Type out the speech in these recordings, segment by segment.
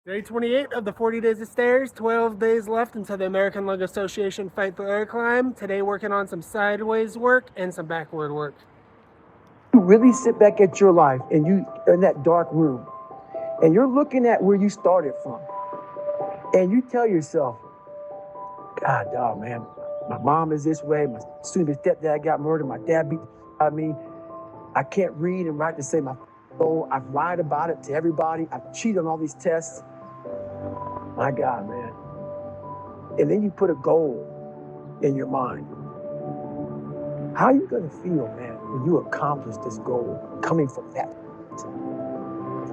Day 28 of the 40 Days of Stairs, 12 days left until the American Lung Association Fight for Air Climb. Today working on some sideways work and some backward work. You really sit back at your life and you in that dark room and you're looking at where you started from and you tell yourself, God, dog, man, my mom is this way, my soon-to-be stepdad got murdered, my dad beat me, I can't read and write to save my soul, I've lied about it to everybody, I've cheated on all these tests. My God, man. And then you put a goal in your mind. How are you gonna feel, man, when you accomplish this goal coming from that?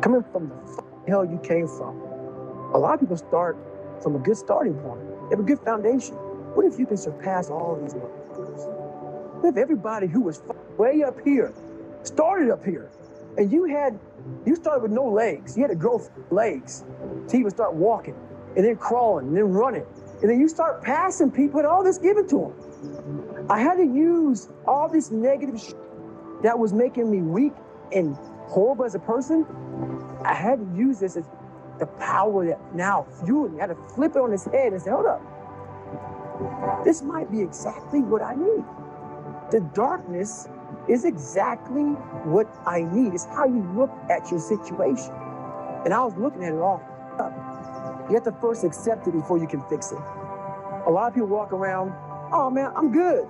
Coming from the hell you came from. A lot of people start from a good starting point. They have a good foundation. What if you can surpass all of these motherfuckers? What if everybody who was way up here started up here, and you started with no legs. You had to grow legs to even start walking, and then crawling, and then running, and then you start passing people and all this given to them. I had to use all this negative shit that was making me weak and horrible as a person. I had to use this as the power that now fueled me. I had to flip it on his head and say, hold up. This might be exactly what I need. The darkness is exactly what I need. It's how you look at your situation. And I was looking at it all up. You have to first accept it before you can fix it. A lot of people walk around, oh man, I'm good.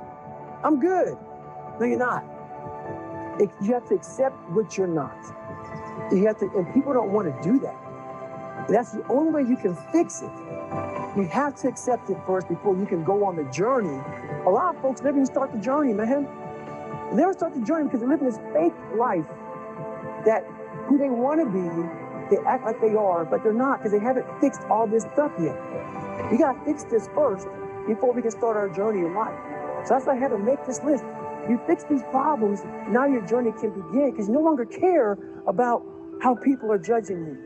I'm good. No, you're not. You have to accept what you're not. You have to, and people don't want to do that. That's the only way you can fix it. You have to accept it first before you can go on the journey. A lot of folks never even start the journey, man. They never start the journey because they're living this fake life that who they want to be, they act like they are, but they're not because they haven't fixed all this stuff yet. You got to fix this first before we can start our journey in life. So that's why I had to make this list. You fix these problems, now your journey can begin because you no longer care about how people are judging you.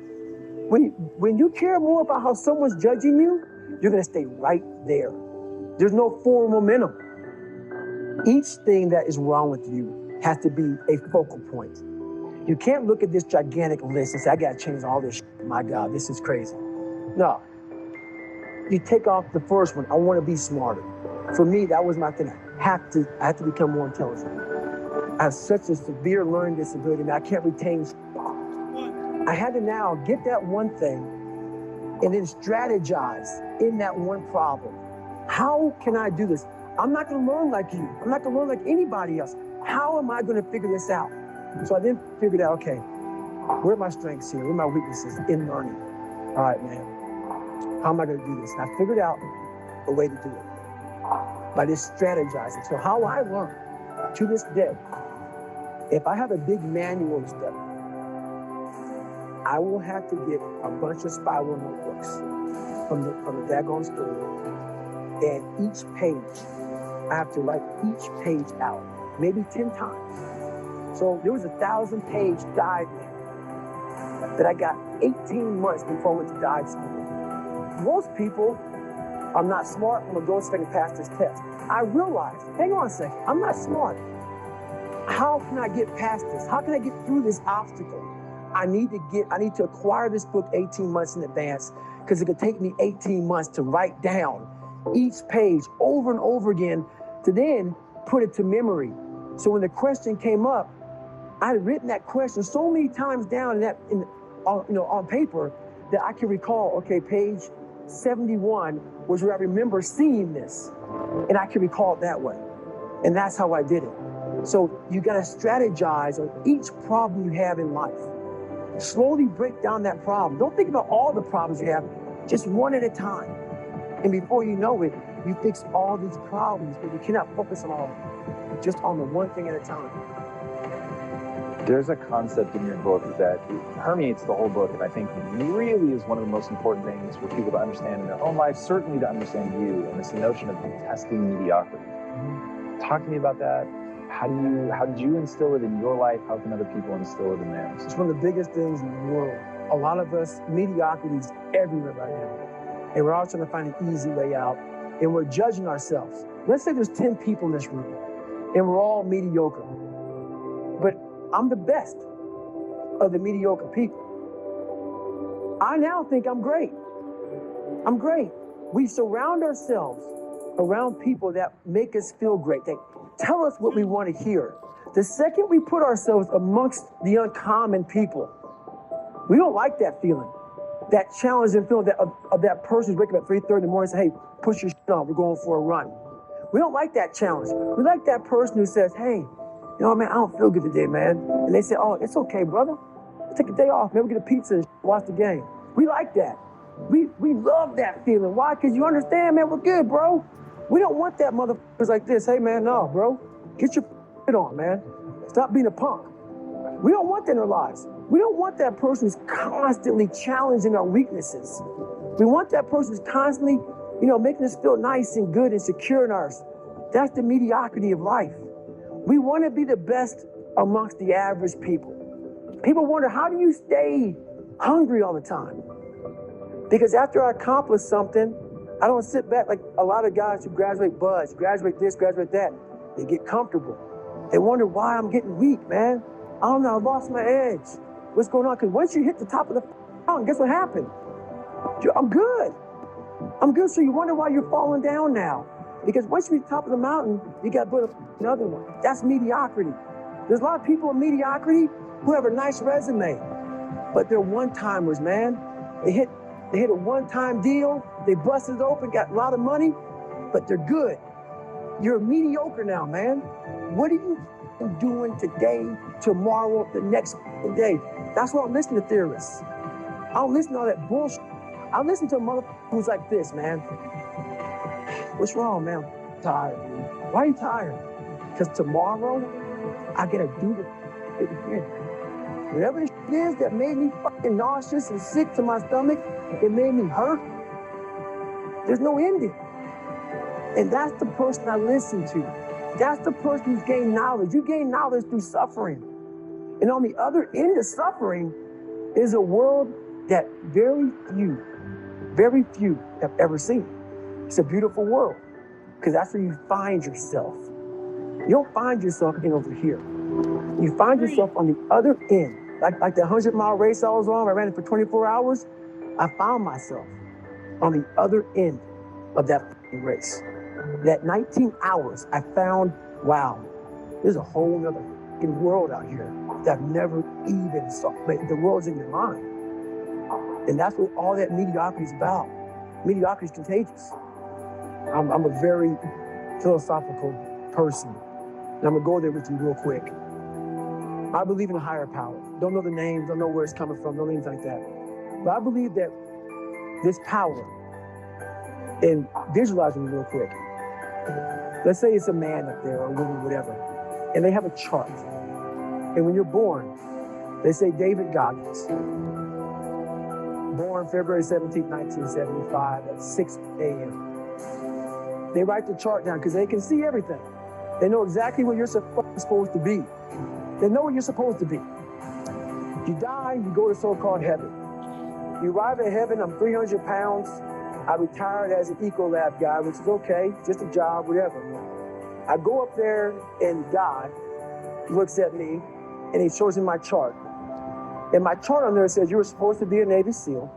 When you care more about how someone's judging you, you're going to stay right there. There's no forward momentum. Each thing that is wrong with you has to be a focal point. You can't look at this gigantic list and say, I got to change all this shit. My God, this is crazy. No. You take off the first one. I want to be smarter. For me, that was my thing. I have to become more intelligent. I have such a severe learning disability that I can't retain. I had to now get that one thing and then strategize in that one problem. How can I do this? I'm not going to learn like you. I'm not going to learn like anybody else. How am I going to figure this out? So I then figured out, okay, where are my strengths here? Where are my weaknesses in learning? All right, man, how am I going to do this? And I figured out a way to do it by just strategizing. So how I learn to this day, if I have a big manual to study, I will have to get a bunch of spiral notebooks from the daggone store. And each page, I have to write each page out, maybe 10 times. So there was a 1,000-page dive manual that I got 18 months before I went to dive school. Most people, I'm not smart, I'm gonna go see if I can pass this test. I realized, hang on a second, I'm not smart. How can I get past this? How can I get through this obstacle? I need to acquire this book 18 months in advance because it could take me 18 months to write down each page over and over again to then put it to memory. So when the question came up, I had written that question so many times down on paper that I can recall, okay, page 71 was where I remember seeing this, and I can recall it that way. And that's how I did it. So you got to strategize on each problem you have in life. Slowly break down that problem. Don't think about all the problems you have, just one at a time. And before you know it, you fix all these problems, but you cannot focus on all of them, just on the one thing at a time. There's a concept in your book that permeates the whole book, and I think really is one of the most important things for people to understand in their own life, certainly to understand you, and it's the notion of detesting mediocrity. Talk to me about that. How did you instill it in your life? How can other people instill it in theirs? It's one of the biggest things in the world. A lot of us, mediocrity is everywhere right now. And we're all trying to find an easy way out. And we're judging ourselves. Let's say there's 10 people in this room, and we're all mediocre. But I'm the best of the mediocre people. I now think I'm great. I'm great. We surround ourselves around people that make us feel great, that tell us what we want to hear. The second we put ourselves amongst the uncommon people, we don't like that feeling. That challenging feeling of that person who's waking up at 3:30 in the morning and say, hey, push your shit on, we're going for a run. We don't like that challenge. We like that person who says, hey, you know, man, I don't feel good today, man. And they say, oh, it's okay, brother. Take a day off, man, we get a pizza and watch the game. We like that. We love that feeling. Why? Because you understand, man, we're good, bro. We don't want that motherfuckers like this. Hey, man, no, bro. Get your shit on, man. Stop being a punk. We don't want that in our lives. We don't want that person who's constantly challenging our weaknesses. We want that person who's constantly, you know, making us feel nice and good and secure in ours. That's the mediocrity of life. We want to be the best amongst the average people. People wonder, how do you stay hungry all the time? Because after I accomplish something, I don't sit back like a lot of guys who graduate buds, graduate this, graduate that. They get comfortable. They wonder why I'm getting weak, man. I don't know, I lost my edge. What's going on? Because once you hit the top of the mountain, guess what happened? I'm good. I'm good. So you wonder why you're falling down now. Because once you reach the top of the mountain, you got to build another one. That's mediocrity. There's a lot of people in mediocrity who have a nice resume, but they're one-timers, man. They hit a one-time deal, they busted it open, got a lot of money, but they're good. You're mediocre now, man. What are you doing today, tomorrow, the next day? That's why I'm listening to theorists. I don't listen to all that bullshit. I listen to a motherfucker who's like this, man. What's wrong, man? I'm tired. Why are you tired? Because tomorrow, I gotta do it again. Whatever the shit is that made me fucking nauseous and sick to my stomach, it made me hurt. There's no ending. And that's the person I listen to. That's the person who's gained knowledge. You gain knowledge through suffering. And on the other end of suffering is a world that very few have ever seen. It's a beautiful world because that's where you find yourself. You don't find yourself in over here. You find yourself on the other end. Like the 100-mile race I was on, I ran it for 24 hours. I found myself on the other end of that race. That 19 hours, I found, wow, there's a whole other world out here that I've never even saw. But the world's in your mind. And that's what all that mediocrity is about. Mediocrity is contagious. I'm a very philosophical person. And I'm gonna go there with you real quick. I believe in a higher power. Don't know the name, don't know where it's coming from, no things like that. But I believe that this power, and visualizing real quick. Let's say it's a man up there or a woman, whatever, and they have a chart. And when you're born, they say David Goggins, born February 17, 1975 at 6 a.m. They write the chart down because they can see everything. They know exactly where you're supposed to be. They know where you're supposed to be. You die, you go to so-called heaven. You arrive at heaven, I'm 300 pounds. I retired as an Ecolab guy, which is okay, just a job, whatever. I go up there and God looks at me and he shows me my chart. And my chart on there says you were supposed to be a Navy SEAL.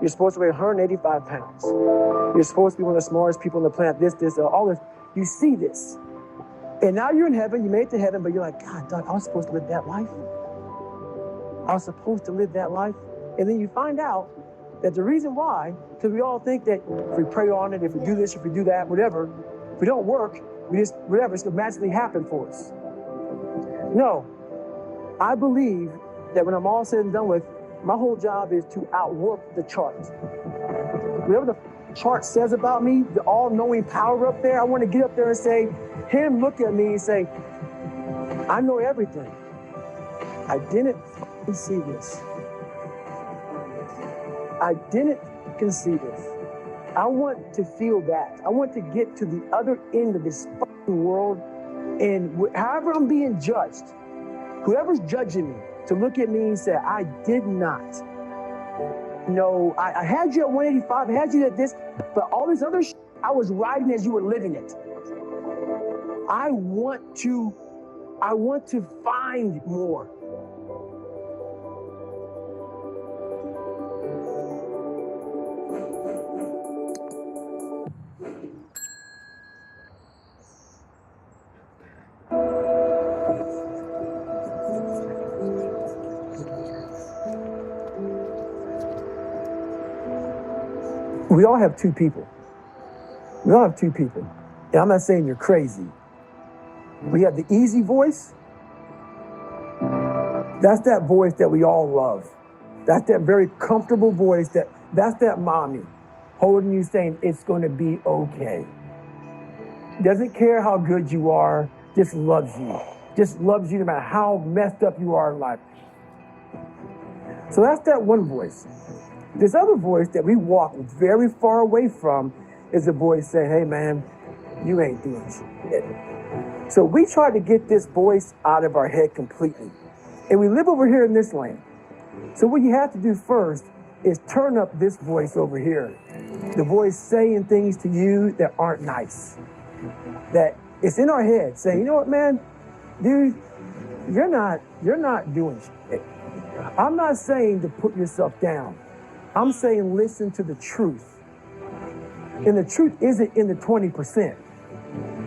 You're supposed to weigh 185 pounds. You're supposed to be one of the smartest people on the planet, this, all this. You see this. And now you're in heaven, you made it to heaven, but you're like, God, Doug, I was supposed to live that life. I was supposed to live that life. And then you find out that the reason why, because we all think that if we pray on it, if we do this, if we do that, whatever, if we don't work, we just, whatever, it's going to magically happen for us. No, I believe that when I'm all said and done with, my whole job is to outwork the chart. Whatever the chart says about me, the all-knowing power up there, I want to get up there and say, him look at me and say, I know everything. I didn't see this. I didn't see this. I want to feel that. I want to get to the other end of this fucking world, and however I'm being judged, whoever's judging me, to look at me and say, I did not. No, I had you at 185, I had you at this, but all this other shit, I was riding as you were living it. I want to find more. We all have two people. We all have two people. And I'm not saying you're crazy. We have the easy voice. That's that voice that we all love. That's that very comfortable voice that's that mommy holding you saying it's going to be okay. Doesn't care how good you are, just loves you. Just loves you no matter how messed up you are in life. So that's that one voice. This other voice that we walk very far away from is a voice saying, hey man, you ain't doing shit. So we try to get this voice out of our head completely. And we live over here in this land. So what you have to do first is turn up this voice over here. The voice saying things to you that aren't nice. That it's in our head saying, you know what, man, dude, you're not doing shit. I'm not saying to put yourself down. I'm saying listen to the truth. And the truth isn't in the 20%.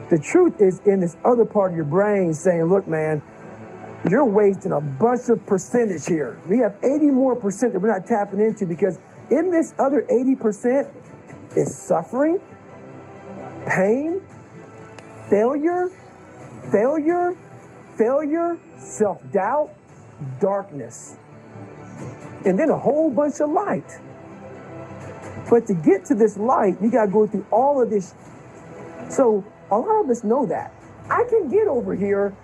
The truth is in this other part of your brain saying, look, man, you're wasting a bunch of percentage here. We have 80 more percent that we're not tapping into because in this other 80% is suffering, pain, failure, self-doubt, darkness, and then a whole bunch of light. But to get to this light, you got to go through all of this. So a lot of us know that. I can get over here,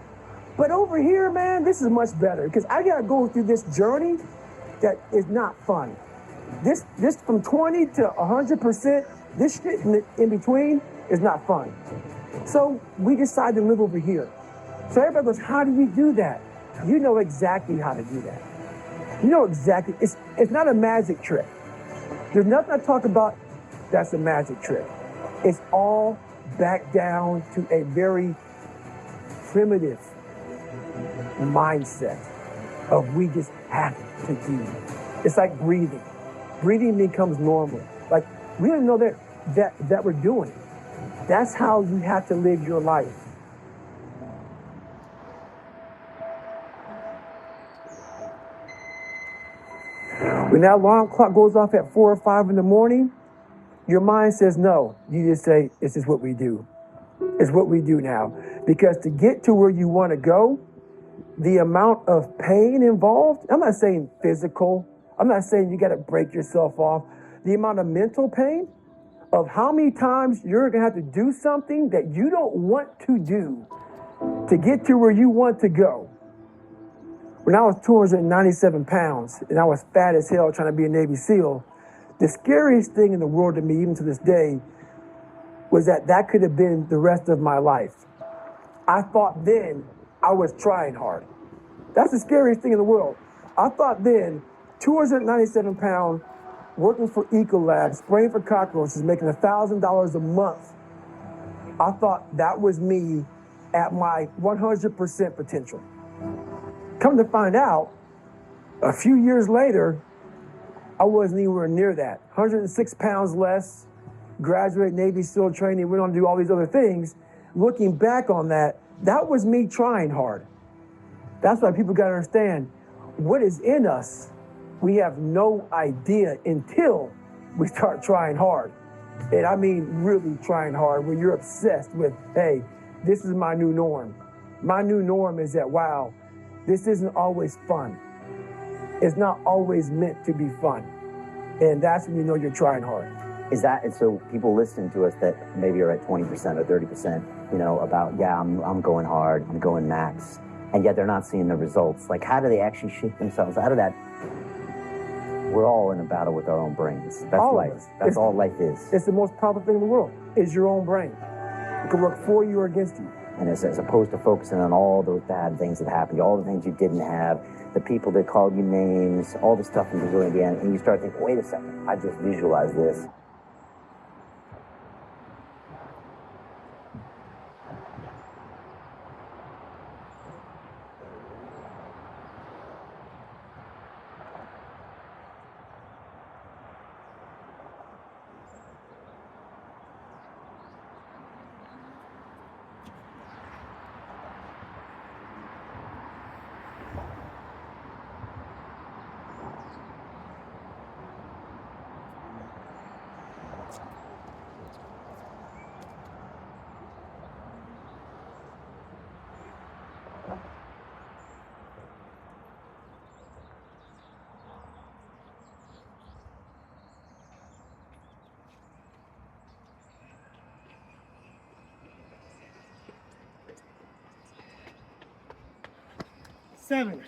but over here, man, this is much better because I got to go through this journey that is not fun. This from 20 to 100%, this shit in between is not fun. So we decide to live over here. So everybody goes, how do we do that? You know exactly how to do that. You know exactly. It's not a magic trick. There's nothing I talk about that's a magic trick. It's all back down to a very primitive mindset of we just have to do. It's like breathing. Breathing becomes normal. Like we don't know that we're doing it. That's how you have to live your life. When that alarm clock goes off at 4 or 5 in the morning, your mind says no. You just say, this is what we do. It's what we do now. Because to get to where you want to go, the amount of pain involved, I'm not saying physical, I'm not saying you got to break yourself off. The amount of mental pain of how many times you're going to have to do something that you don't want to do to get to where you want to go. When I was 297 pounds and I was fat as hell trying to be a Navy SEAL, the scariest thing in the world to me, even to this day, was that could have been the rest of my life. I thought then I was trying hard. That's the scariest thing in the world. I thought then, 297 pounds, working for Ecolab, spraying for cockroaches, making $1,000 a month. I thought that was me at my 100% potential. Come to find out, a few years later, I wasn't anywhere near that. 106 pounds less, graduate Navy SEAL training, went on to do all these other things. Looking back on that was me trying hard. That's why people got to understand what is in us. We have no idea until we start trying hard. And I mean really trying hard, where you're obsessed with, hey, this is my new norm. My new norm is that, wow, this isn't always fun. It's not always meant to be fun. And that's when you know you're trying hard. Is that, and so people listening to us that maybe are at 20% or 30%, about, yeah, I'm going hard, I'm going max, and yet they're not seeing the results. Like, how do they actually shake themselves out of that? We're all in a battle with our own brains. That's all life. That's all life is. It's the most powerful thing in the world, is your own brain. It can work for you or against you. And as opposed to focusing on all those bad things that happened, all the things you didn't have, the people that called you names, all the stuff in Brazil, Indiana, and you start thinking, wait a second, I just visualized this. 7.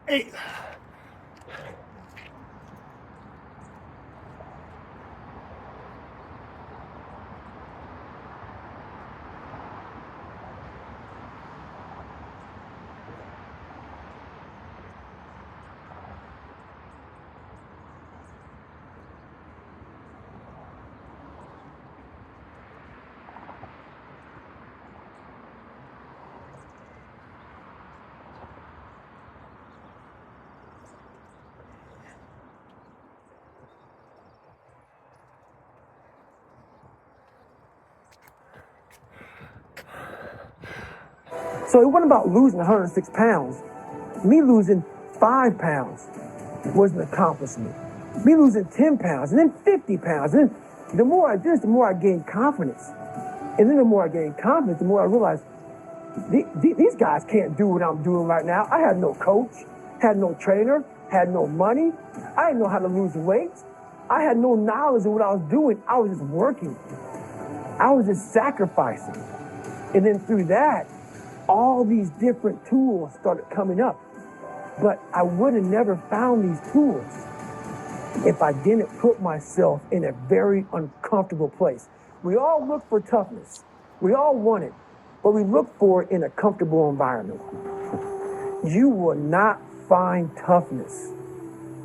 Eight. So it wasn't about losing 106 pounds. Me losing 5 pounds was an accomplishment. Me losing 10 pounds and then 50 pounds. And then the more I did this, the more I gained confidence. And then the more I gained confidence, the more I realized these guys can't do what I'm doing right now. I had no coach, had no trainer, had no money. I didn't know how to lose weight. I had no knowledge of what I was doing. I was just working. I was just sacrificing. And then through that, all these different tools started coming up. But I would have never found these tools if I didn't put myself in a very uncomfortable place. We all look for toughness. We all want it, but we look for it in a comfortable environment. You will not find toughness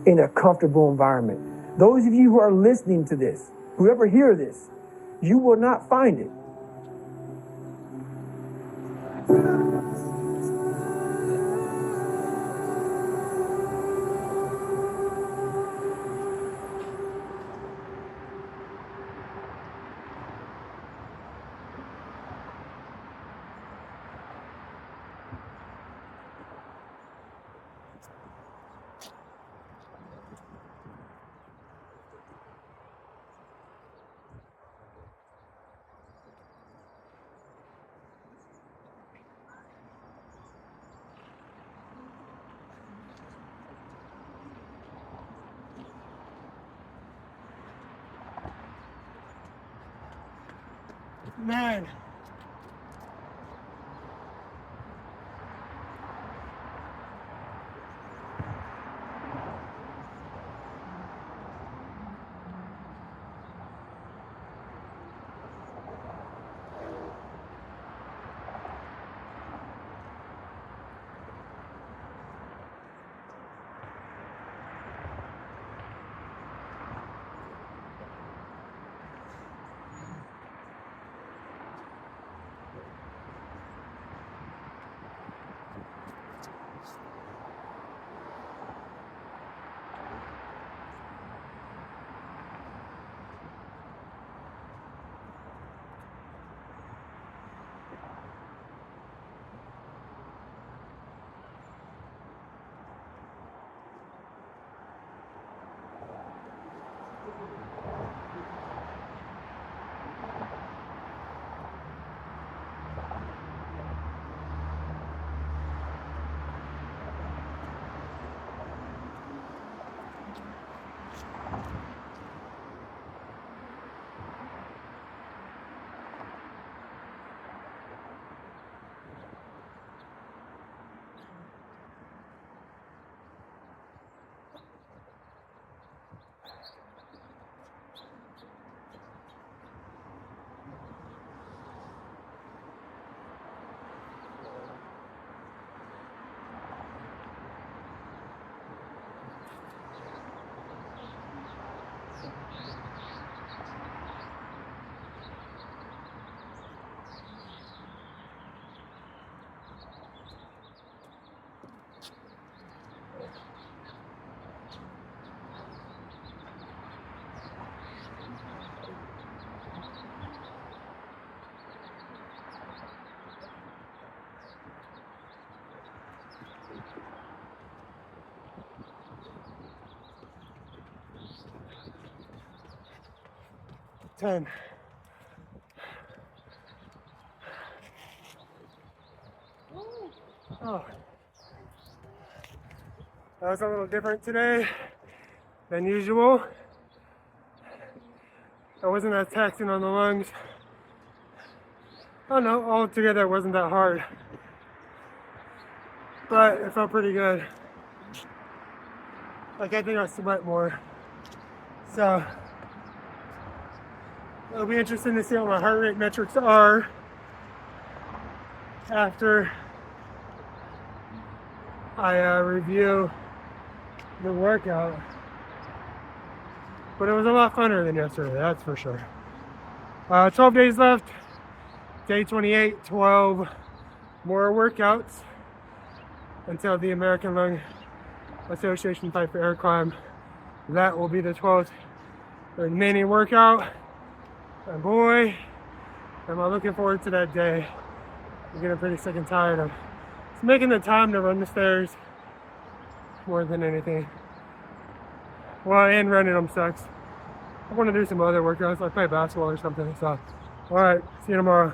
in a comfortable environment. Those of you who are listening to this, whoever hear this, you will not find it. Man. Ten. Oh. That was a little different today than usual. I wasn't as taxing on the lungs. Oh no, altogether it wasn't that hard. But it felt pretty good. Like I think I sweat more. So it'll be interesting to see what my heart rate metrics are after I review the workout. But it was a lot funner than yesterday, that's for sure. 12 days left. Day 28, 12 more workouts until the American Lung Association Fight for Air Climb. That will be the 12th remaining workout. And boy, am I looking forward to that day. I'm getting pretty sick and tired of making the time to run the stairs more than anything. Well, and running them sucks. I want to do some other workouts, like play basketball or something. So, all right, see you tomorrow.